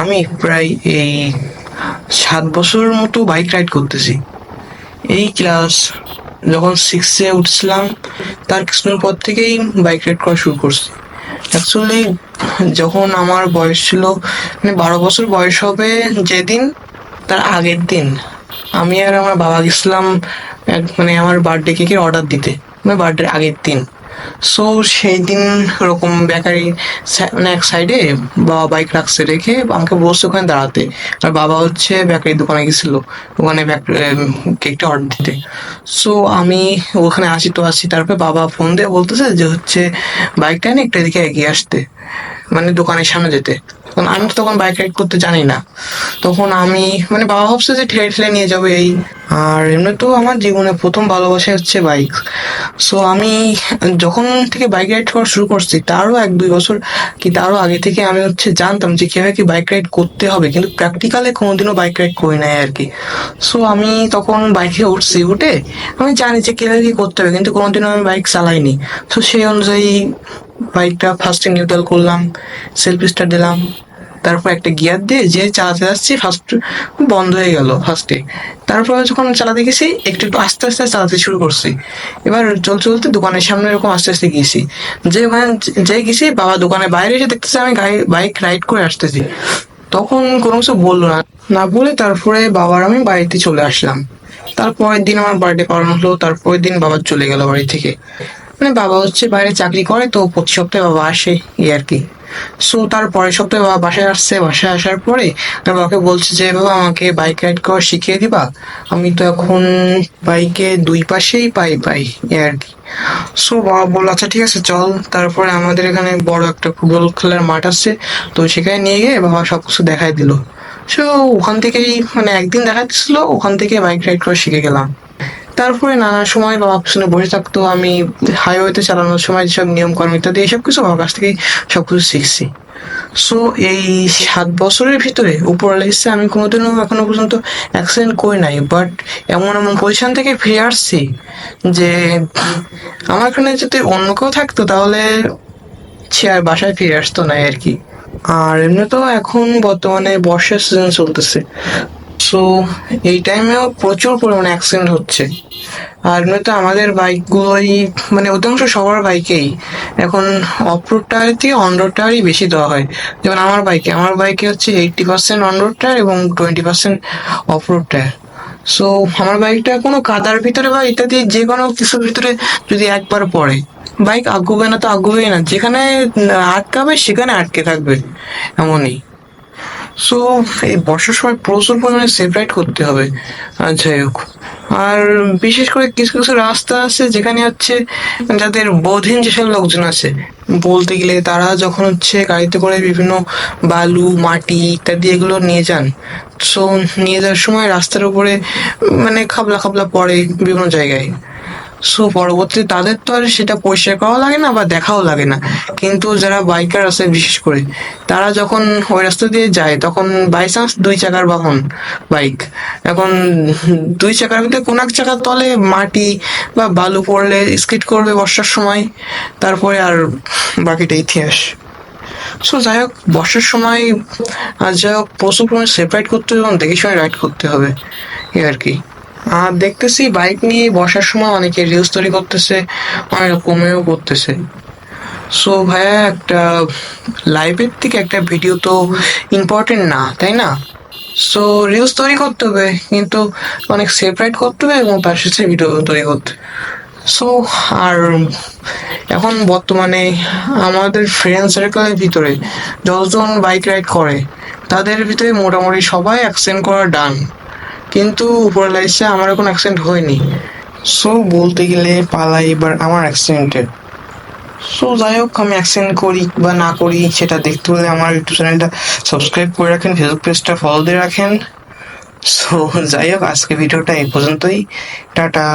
আমি প্রায় এই 7 বছরের মতো বাইক রাইড করতেছি। এই ক্লাস যখন 6-এ উঠছিলাম তার কিছুদিন পর থেকেই বাইক রাইড করা শুরু করছি। অ্যাকচুয়ালি যখন আমার বয়স ছিল, মানে 12 বছর বয়স হবে যেদিন, তার আগের দিন আমি আর আমার বাবা গেছিলাম মানে আমার বার্থডে কেকের অর্ডার দিতে, মানে বার্থডের আগের দিন। সো সেই দিন ওরকম বেকারি মানে এক সাইডে বাবা বাইক রাখছে, রেখে আমাকে বলছে ওখানে দাঁড়াতে। আর বাবা হচ্ছে বেকারির দোকানে গেছিল ওখানে কেকটা অর্ডার দিতে। সো আমি ওখানে আসি, তারপরে বাবা ফোন দিয়ে বলতেছে যে হচ্ছে বাইকটা নিয়ে একটু এদিকে এগিয়ে আসতে, মানে দোকানের সামনে যেতে। তখন আমি তো তখন বাইক রাইড করতে জানি না, তখন আমি মানে বাবা ভাবছে যে ঠেলে ঠেলে নিয়ে যাবে এই। আর এমনি তো আমার জীবনে প্রথম ভালোবাসা হচ্ছে বাইক। সো আমি যখন থেকে বাইক রাইড করা শুরু করছি তারও 1-2 বছর কি তারও আগে থেকে আমি হচ্ছে জানতাম যে কিভাবে কি বাইক রাইড করতে হবে, কিন্তু প্র্যাকটিক্যালে কোনোদিনও বাইক রাইড করি নাই আর কি। সো আমি তখন বাইকে উঠে আমি জানি যে কিভাবে কি করতে হবে, কিন্তু কোনোদিনও আমি বাইক চালাইনি। তো সেই অনুযায়ী বাইকটা ফার্স্টে নিউট্রাল করলাম, সেলফ স্টার্ট দিলাম, তারপর একটা গিয়ার দিয়ে যে চালাতে যাচ্ছি ফার্স্ট বন্ধ হয়ে গেল ফার্স্টে। তারপরে যখন চালাতে গেছি একটু একটু আস্তে আস্তে চালাতে শুরু করছি। এবার চলতে চলতে দোকানের সামনে এরকম আস্তে আস্তে গিয়েছি, যে ওখানে যে গেছি বাবা দোকানের বাইরে এসে দেখতেছে আমি বাইক রাইড করে আসতেছি। তখন কোনো কিছু বললো না, না বলে তারপরে বাবার আমি বাড়িতে চলে আসলাম। তারপরের দিন আমার বার্থডে পালন হলো, তারপরের দিন বাবা চলে গেল বাড়ি থেকে। মানে বাবা হচ্ছে বাইরে চাকরি করে, তো প্রতি সপ্তাহে বাবা আসে এই আর কি। সো তার পরের সপ্তাহে বাবা বাসায় আসছে, বাসায় আসার পরে আমি বাবাকে বলছি যে বাবা আমাকে বাইক রাইড করা শিখিয়ে দিবা, আমি তো এখন বাইকে দুই পাশেই পাই পাই এই আর কি। সো বাবা বললো আচ্ছা ঠিক আছে চল। তারপরে আমাদের এখানে বড় একটা ফুটবল খেলার মাঠ আছে, তো সেখানে নিয়ে গিয়ে বাবা সবকিছু দেখাই দিল। সো ওখান থেকেই মানে একদিন দেখাচ্ছিল, ওখান থেকে বাইক রাইড করা শিখে গেলাম। তারপরে নানা সময় বাবা পিছনে বসে থাকতো, আমি হাইওয়েতে চালানোর সময় যেসব নিয়ম কানুন ইত্যাদি এইসব কিছু বাবার কাছ থেকেই সবকিছু শিখছি। সো এই 7 বছরের ভিতরে উপরওয়ালা ইচ্ছে আমি কোনোদিনও এখনো পর্যন্ত অ্যাক্সিডেন্ট করি নাই, বাট এমন এমন পজিশন থেকে ফিরে আসছি যে আমার এখানে যদি অন্য কেউ থাকতো তাহলে সে আর বাসায় ফিরে আসতো না আর কি। আর এমনি তো এখন বর্তমানে বর্ষার সিজন চলতেছে, সো এই টাইমেও প্রচুর পরিমাণে অ্যাক্সিডেন্ট হচ্ছে। আর নয়তো আমাদের বাইকগুলোই মানে অধিকাংশ সবার বাইকেই এখন অফ রোড টায়ার থেকে অন রোড টায়ারই বেশি দেওয়া হয়। যেমন আমার বাইকে হচ্ছে 80% অন রোড টায়ার এবং 20% অফ রোড টায়ার। সো আমার বাইকটা কোনো কাদার ভিতরে বা ইত্যাদি যে কোনো কিছুর ভিতরে যদি একবার পড়ে, বাইক আগুবে না তো আগুবেই না, যেখানে আটকাবে সেখানে আটকে থাকবে, এমনই। সো এই বর্ষার সময় প্রচুর পরিমাণে সেফ রাইড করতে হবে। আর যাই হোক, আর বিশেষ করে কিছু কিছু রাস্তা আছে যেখানে হচ্ছে যাদের বোধহীন যেসব লোকজন আছে, বলতে গেলে তারা যখন হচ্ছে গাড়িতে করে বিভিন্ন বালু মাটি ইত্যাদি এগুলো নিয়ে যান। সো নিয়ে যাওয়ার সময় রাস্তার উপরে মানে খাবলা খাবলা পড়ে বিভিন্ন জায়গায়। সো পরবর্তীতে তাদের তো আর সেটা পরিষ্কার করাও লাগে না বা দেখাও লাগে না, কিন্তু যারা বাইকার আছে বিশেষ করে তারা যখন ওই রাস্তা দিয়ে যায় তখন বাই চান্স 2 চাকার বাহন বাইক, এখন 2 চাকার ভিতরে কোন এক চাকার তলে মাটি বা বালু পড়লে স্কিড করবে বর্ষার সময়, তারপরে আর বাকিটা ইতিহাস। সো যাই হোক, বর্ষার সময় আর যাই হোক প্রচুর পরিমাণে সেফ রাইড করতে হবে এবং দেখে শুনে রাইড করতে হবে এই আর কি। আর দেখতেছি বাইক নিয়ে বসার সময় অনেকে রিলস তৈরি করতেছে, অনেক কমেও করতেছে। সো ভাইয়া, একটা লাইভের থেকে একটা ভিডিও তো ইম্পর্টেন্ট না, তাই না? সো রিলস তৈরি করতে হবে, কিন্তু অনেক সেপারেট করতে হবে এবং তার সাথে ভিডিও তৈরি করতে। সো আর এখন বর্তমানে আমাদের ফ্রেন্ড সার্কেলের ভিতরে যতজন বাইক রাইড করে তাদের ভিতরে মোটামুটি সবাই অ্যাক্সিডেন্ট করা ডান, কিন্তু উপরে লাইসে আমার এখন অ্যাক্সিডেন্ট হয়নি। সো বলতে গেলে পালাই এবার আমার অ্যাক্সিডেন্টের। সো যাই হোক, আমি অ্যাক্সিডেন্ট করি বা না করি সেটা দেখতে হলে আমার ইউটিউব চ্যানেলটা সাবস্ক্রাইব করে রাখেন, ফেসবুক পেজটা ফলো দিয়ে রাখেন। সো যাই হোক, আজকে ভিডিওটা এই পর্যন্তই। টাটা।